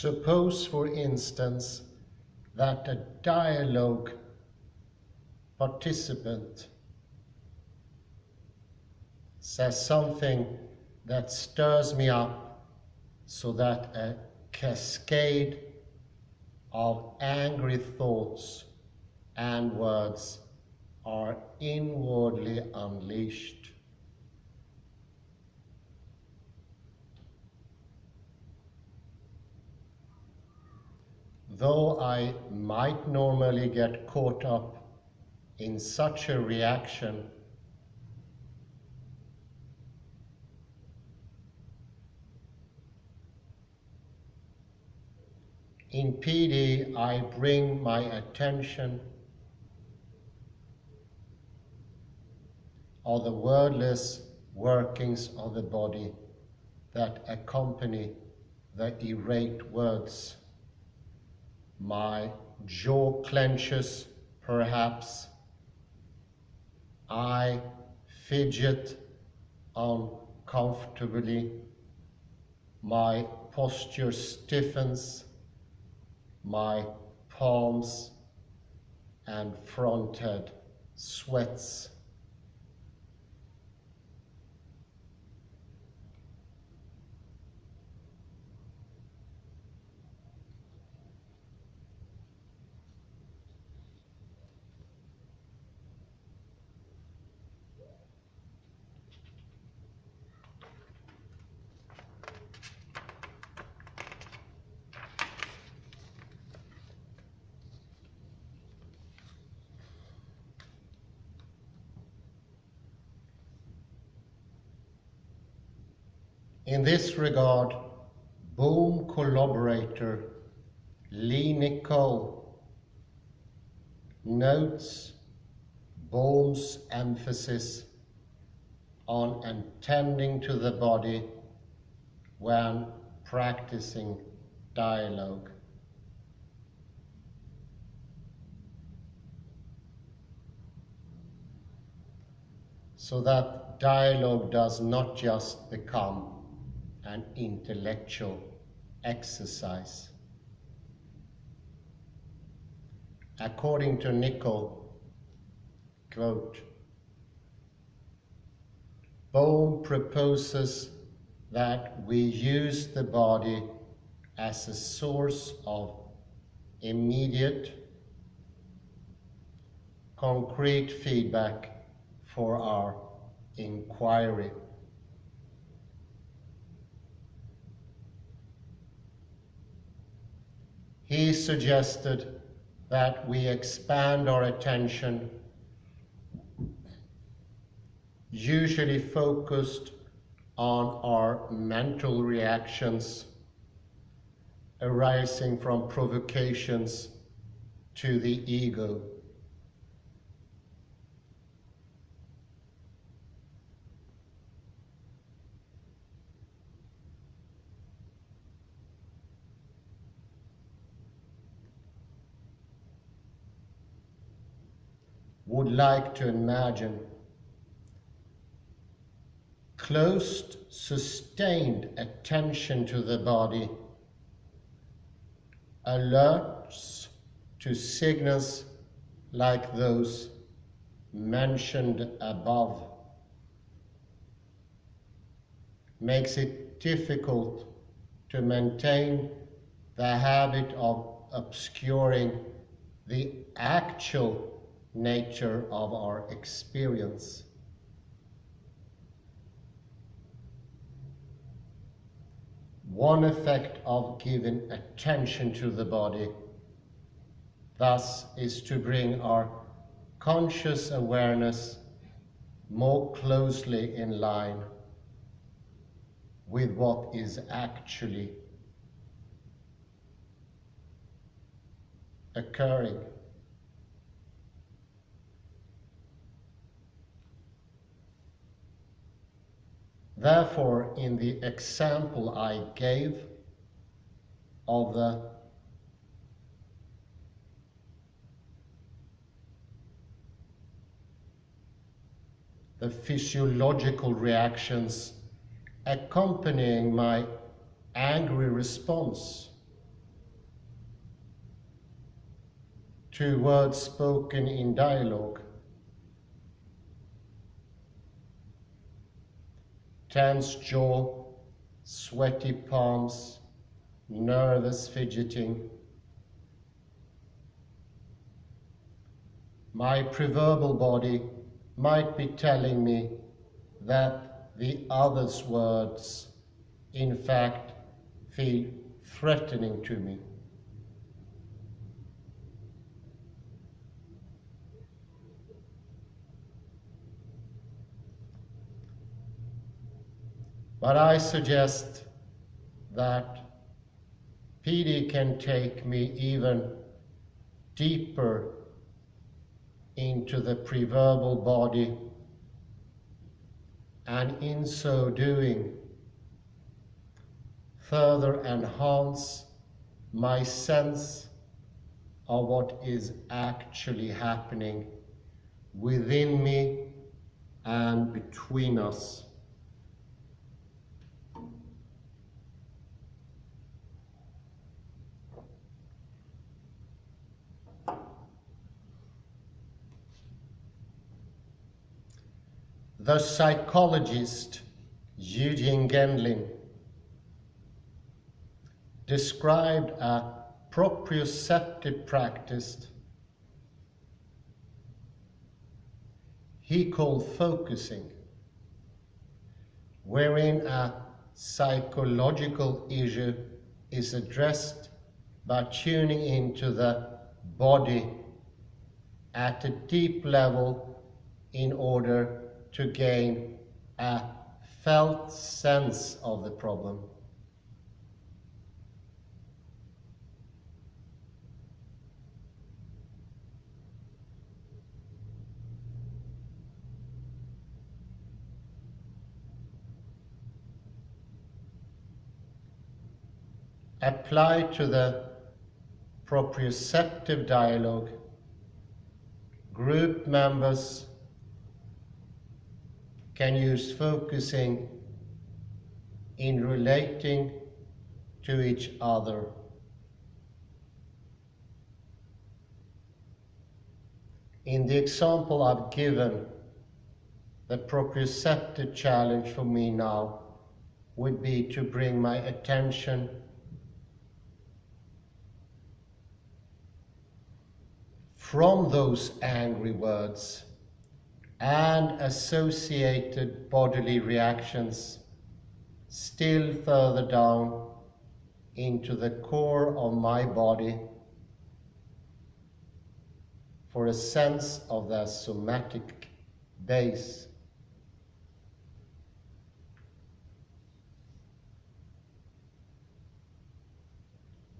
Suppose, for instance, that a dialogue participant says something that stirs me up so that a cascade of angry thoughts and words are inwardly unleashed. Though I might normally get caught up in such a reaction, in PD I bring my attention of the wordless workings of the body that accompany the irate words. My jaw clenches, perhaps. I fidget uncomfortably. My posture stiffens. My palms and front head sweats. In this regard, Bohm collaborator Lee Nicole notes Bohm's emphasis on attending to the body when practicing dialogue. So that dialogue does not just become an intellectual exercise. According to Nicol, quote, Bohm proposes that we use the body as a source of immediate, concrete feedback for our inquiry. He suggested that we expand our attention, usually focused on our mental reactions arising from provocations to the ego. Would like to imagine closed, sustained attention to the body, alerts to signals like those mentioned above, makes it difficult to maintain the habit of obscuring the actual nature of our experience. One effect of giving attention to the body, thus, is to bring our conscious awareness more closely in line with what is actually occurring. Therefore, in the example I gave of the physiological reactions accompanying my angry response to words spoken in dialogue. Tense jaw, sweaty palms, nervous fidgeting. My preverbal body might be telling me that the other's words, in fact, feel threatening to me. But I suggest that PD can take me even deeper into the preverbal body, and in so doing, further enhance my sense of what is actually happening within me and between us. The psychologist Eugene Gendlin described a proprioceptive practice he called focusing, wherein a psychological issue is addressed by tuning into the body at a deep level in order to gain a felt sense of the problem. Applied to the proprioceptive dialogue, group members can use focusing in relating to each other. In the example I've given, the proprioceptive challenge for me now would be to bring my attention from those angry words and associated bodily reactions still further down into the core of my body for a sense of their somatic base.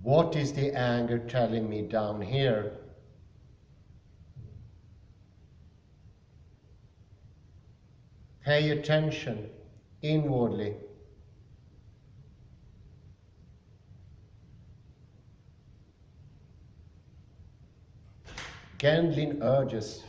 What is the anger telling me down here? Pay attention inwardly. Gendlin urges